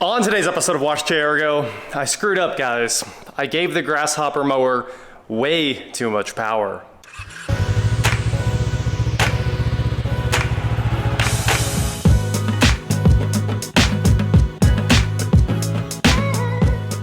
On today's episode of WatchJRGo, I screwed up, guys. I gave the Grasshopper Mower way too much power.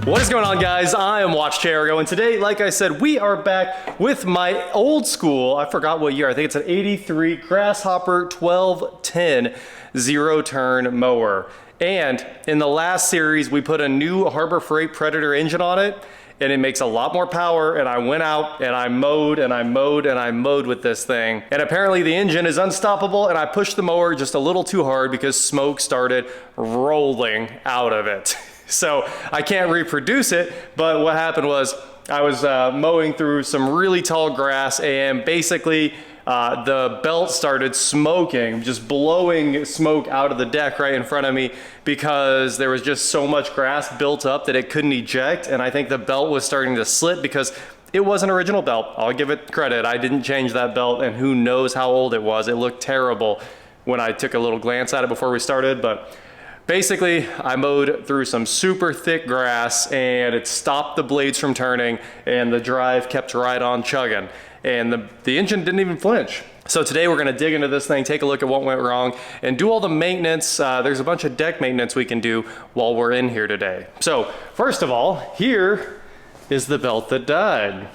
What is going on, guys? I am WatchJRGo, and today, like I said, we are back with my old school, I forgot what year, I think it's an 83 Grasshopper 1210 zero-turn mower. And in the last series, we put a new Harbor Freight Predator engine on it, and it makes a lot more power, and I went out and I mowed and I mowed and I mowed with this thing. And apparently the engine is unstoppable, and I pushed the mower just a little too hard because smoke started rolling out of it. So I can't reproduce it, but what happened was I was mowing through some really tall grass, and basically the belt started smoking, just blowing smoke out of the deck right in front of me because there was just so much grass built up that it couldn't eject. And I think the belt was starting to slip because it was an original belt. I'll give it credit. I didn't change that belt, and who knows how old it was. It looked terrible when I took a little glance at it before we started, but basically, I mowed through some super thick grass, and it stopped the blades from turning, and the drive kept right on chugging, and the engine didn't even flinch. So today we're gonna dig into this thing, take a look at what went wrong, and do all the maintenance. There's a bunch of deck maintenance we can do while we're in here today. So first of all, here is the belt that died.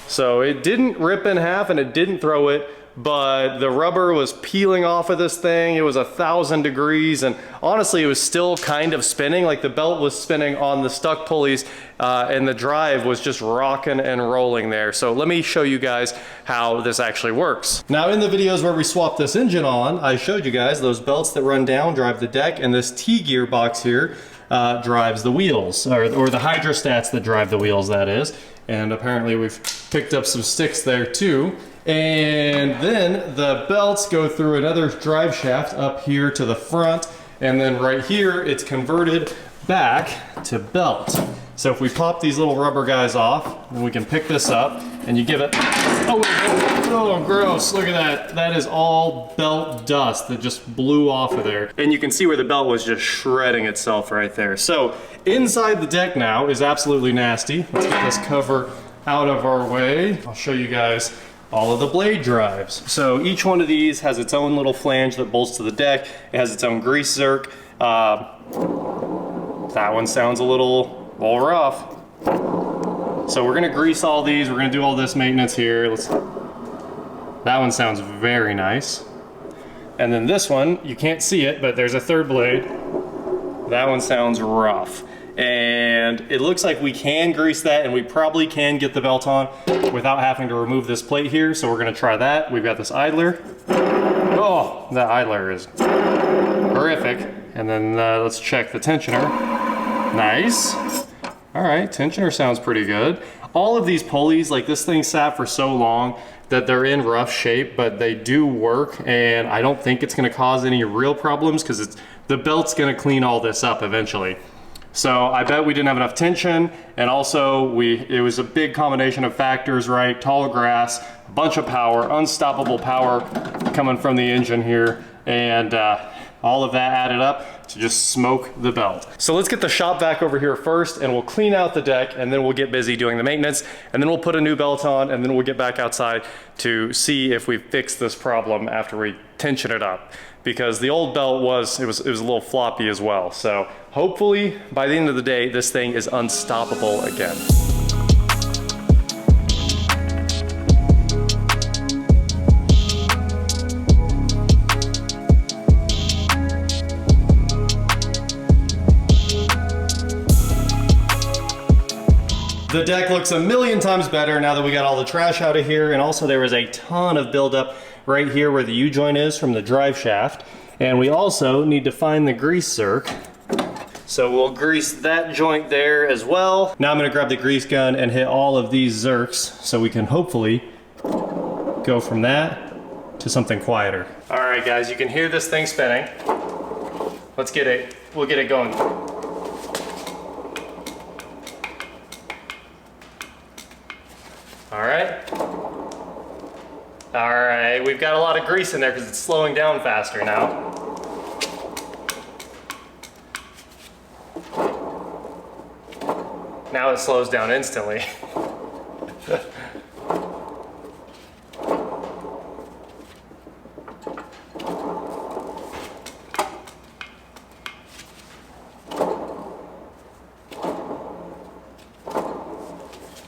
So it didn't rip in half and it didn't throw it, but the rubber was peeling off of this thing. It was 1,000 degrees, and honestly it was still kind of spinning, like the belt was spinning on the stuck pulleys, and the drive was just rocking and rolling there. So let me show you guys how this actually works. Now, in the videos where we swapped this engine on, I showed you guys those belts that run down drive the deck, and this T-gear box here drives the wheels, or the hydrostats that drive the wheels, that is. And apparently we've picked up some sticks there too. And then the belts go through another drive shaft up here to the front, and then right here it's converted back to belt. So if we pop these little rubber guys off, then we can pick this up and you give it, oh gross, look at that. That is all belt dust that just blew off of there. And you can see where the belt was just shredding itself right there. So inside the deck now is absolutely nasty. Let's get this cover out of our way. I'll show you guys all of the blade drives. So each one of these has its own little flange that bolts to the deck. It has its own grease zerk. That one sounds a little rough. So we're gonna grease all these. We're gonna do all this maintenance here. That one sounds very nice. And then this one, you can't see it, but there's a third blade. That one sounds rough. And it looks like we can grease that, and we probably can get the belt on without having to remove this plate here, so we're gonna try that. We've got this idler. Oh, that idler is horrific. And then let's check the tensioner. Nice. All right, tensioner sounds pretty good. All of these pulleys, like this thing sat for so long that they're in rough shape, but they do work, and I don't think it's gonna cause any real problems because the belt's gonna clean all this up eventually. So I bet we didn't have enough tension, and also it was a big combination of factors, right? Tall grass, a bunch of power, unstoppable power coming from the engine here, and all of that added up to just smoke the belt. So let's get the shop vac over here first, and we'll clean out the deck, and then we'll get busy doing the maintenance, and then we'll put a new belt on, and then we'll get back outside to see if we fix this problem after we tension it up. Because the old belt was a little floppy as well. So hopefully by the end of the day, this thing is unstoppable again. The deck looks a million times better now that we got all the trash out of here, and also there was a ton of buildup right here where the U-joint is from the drive shaft. And we also need to find the grease zerk. So we'll grease that joint there as well. Now I'm gonna grab the grease gun and hit all of these zerks so we can hopefully go from that to something quieter. All right, guys, you can hear this thing spinning. Let's get it, we'll get it going. All right. All right, we've got a lot of grease in there because it's slowing down faster now. Now it slows down instantly.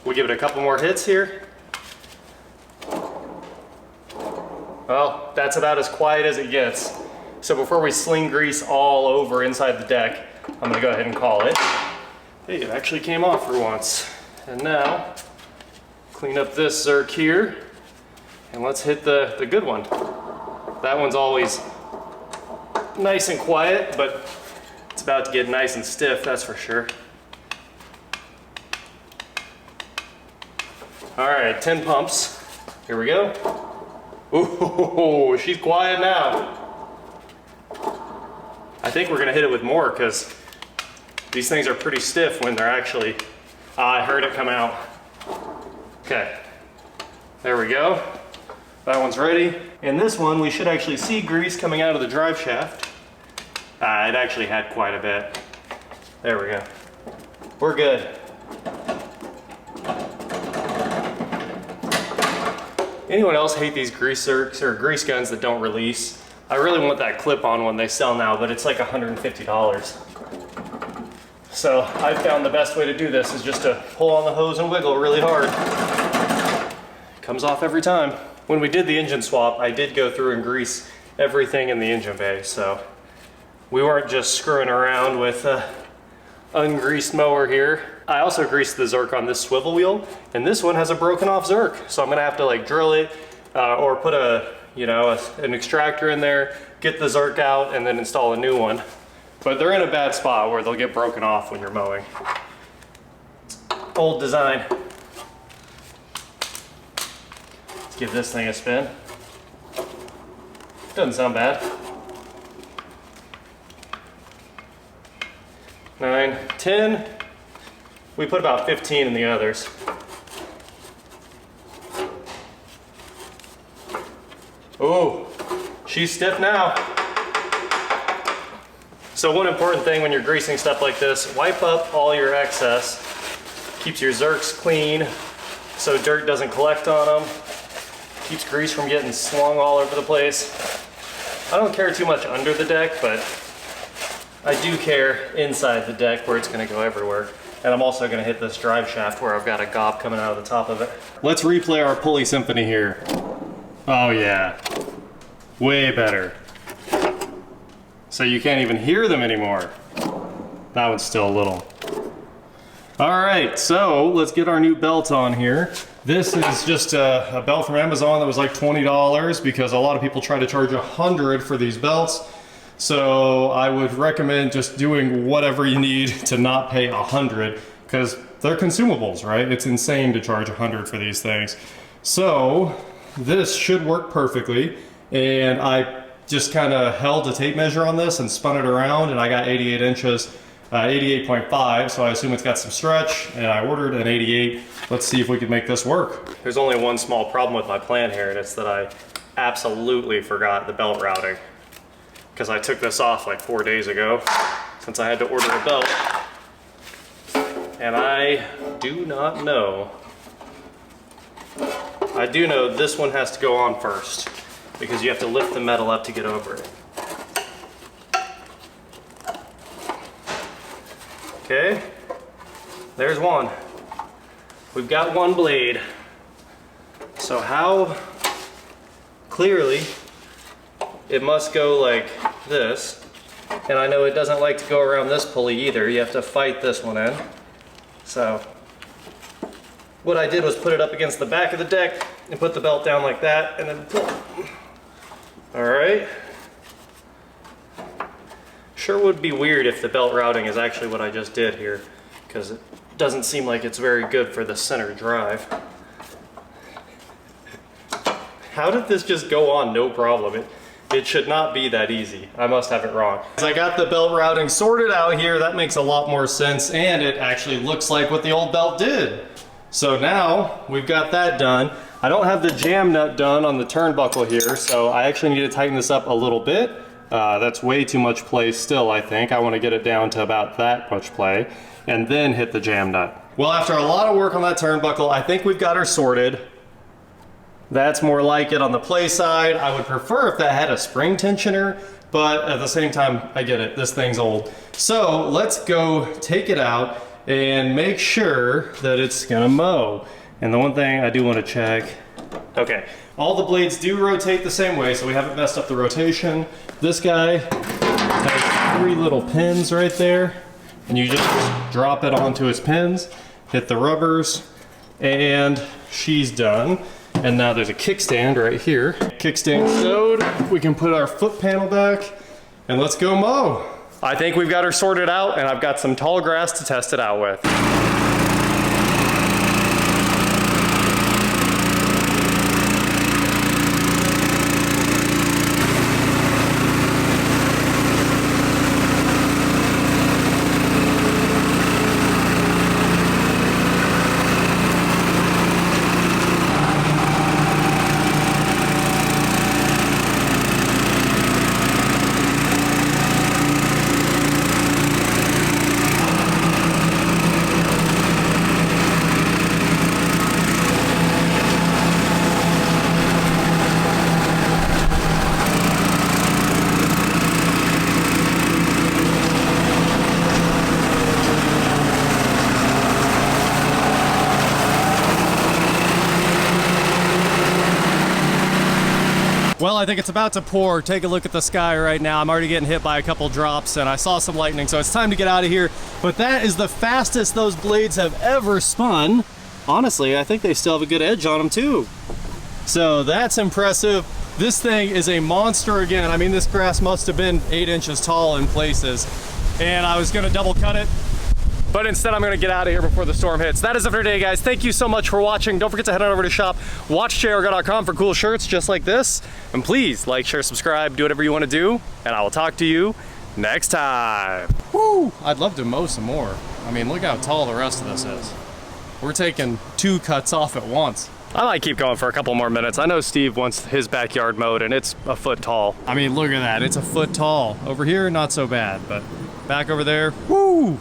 We give it a couple more hits here. Well, that's about as quiet as it gets. So before we sling grease all over inside the deck, I'm gonna go ahead and call it. Hey, it actually came off for once. And now, clean up this Zerk here, and let's hit the good one. That one's always nice and quiet, but it's about to get nice and stiff, that's for sure. All right, 10 pumps. Here we go. Ooh, she's quiet now. I think we're gonna hit it with more because these things are pretty stiff when they're actually, I heard it come out. Okay, there we go. That one's ready. And this one, we should actually see grease coming out of the drive shaft. It actually had quite a bit. There we go. We're good. Anyone else hate these grease zerks or grease guns that don't release? I really want that clip-on one they sell now, but it's like $150. So I found the best way to do this is just to pull on the hose and wiggle really hard. It comes off every time. When we did the engine swap, I did go through and grease everything in the engine bay, so we weren't just screwing around with a ungreased mower here. I also greased the Zerk on this swivel wheel, and this one has a broken off Zerk, so I'm gonna have to like drill it or put an extractor in there, get the Zerk out, and then install a new one. But they're in a bad spot where they'll get broken off when you're mowing. Old design. Let's give this thing a spin. Doesn't sound bad. 9, 10. We put about 15 in the others. Oh, she's stiff now. So one important thing when you're greasing stuff like this, wipe up all your excess. Keeps your Zerks clean so dirt doesn't collect on them. Keeps grease from getting slung all over the place. I don't care too much under the deck, but I do care inside the deck where it's gonna go everywhere. And I'm also gonna hit this drive shaft where I've got a gob coming out of the top of it. Let's replay our pulley symphony here. Oh yeah, way better. So you can't even hear them anymore. That one's still a little. All right, so let's get our new belt on here. This is just a belt from Amazon that was like $20 because a lot of people try to charge $100 for these belts. So I would recommend just doing whatever you need to not pay $100 because they're consumables, right? It's insane to charge $100 for these things. So this should work perfectly. And I just kind of held a tape measure on this and spun it around, and I got 88 inches, 88.5, so I assume it's got some stretch, and I ordered an 88. Let's see if we can make this work. There's only one small problem with my plan here, and it's that I absolutely forgot the belt routing, because I took this off like 4 days ago, since I had to order a belt, and I do not know. I do know this one has to go on first, because you have to lift the metal up to get over it. Okay, there's one. We've got one blade. So how clearly it must go like this. And I know it doesn't like to go around this pulley either. You have to fight this one in. So what I did was put it up against the back of the deck and put the belt down like that and then pull. All right. Sure would be weird if the belt routing is actually what I just did here, because it doesn't seem like it's very good for the center drive. How did this just go on no problem? It should not be that easy. I must have it wrong. As I got the belt routing sorted out here, that makes a lot more sense, and it actually looks like what the old belt did. So now we've got that done. I don't have the jam nut done on the turnbuckle here, so I actually need to tighten this up a little bit. That's way too much play still, I think. I want to get it down to about that much play and then hit the jam nut. Well, after a lot of work on that turnbuckle, I think we've got her sorted. That's more like it on the play side. I would prefer if that had a spring tensioner, but at the same time, I get it, this thing's old. So let's go take it out and make sure that it's gonna mow. And the one thing I do want to check, okay, all the blades do rotate the same way, so we haven't messed up the rotation. This guy has 3 little pins right there, and you just drop it onto his pins, hit the rubbers, and she's done. And now there's a kickstand right here. Kickstand stowed, we can put our foot panel back, and let's go mow. I think we've got her sorted out, and I've got some tall grass to test it out with. Well, I think it's about to pour. Take a look at the sky right now. I'm already getting hit by a couple drops and I saw some lightning, so it's time to get out of here. But that is the fastest those blades have ever spun. Honestly, I think they still have a good edge on them too. So that's impressive. This thing is a monster again. I mean, this grass must have been 8 inches tall in places. And I was gonna double cut it, but instead I'm gonna get out of here before the storm hits. That is it for today, guys. Thank you so much for watching. Don't forget to head on over to shop WatchJRGo.com for cool shirts just like this. And please like, share, subscribe, do whatever you wanna do, and I will talk to you next time. Woo! I'd love to mow some more. I mean, look how tall the rest of this is. We're taking 2 cuts off at once. I might keep going for a couple more minutes. I know Steve wants his backyard mowed and it's a foot tall. I mean, look at that, it's a foot tall. Over here, not so bad, but back over there, woo!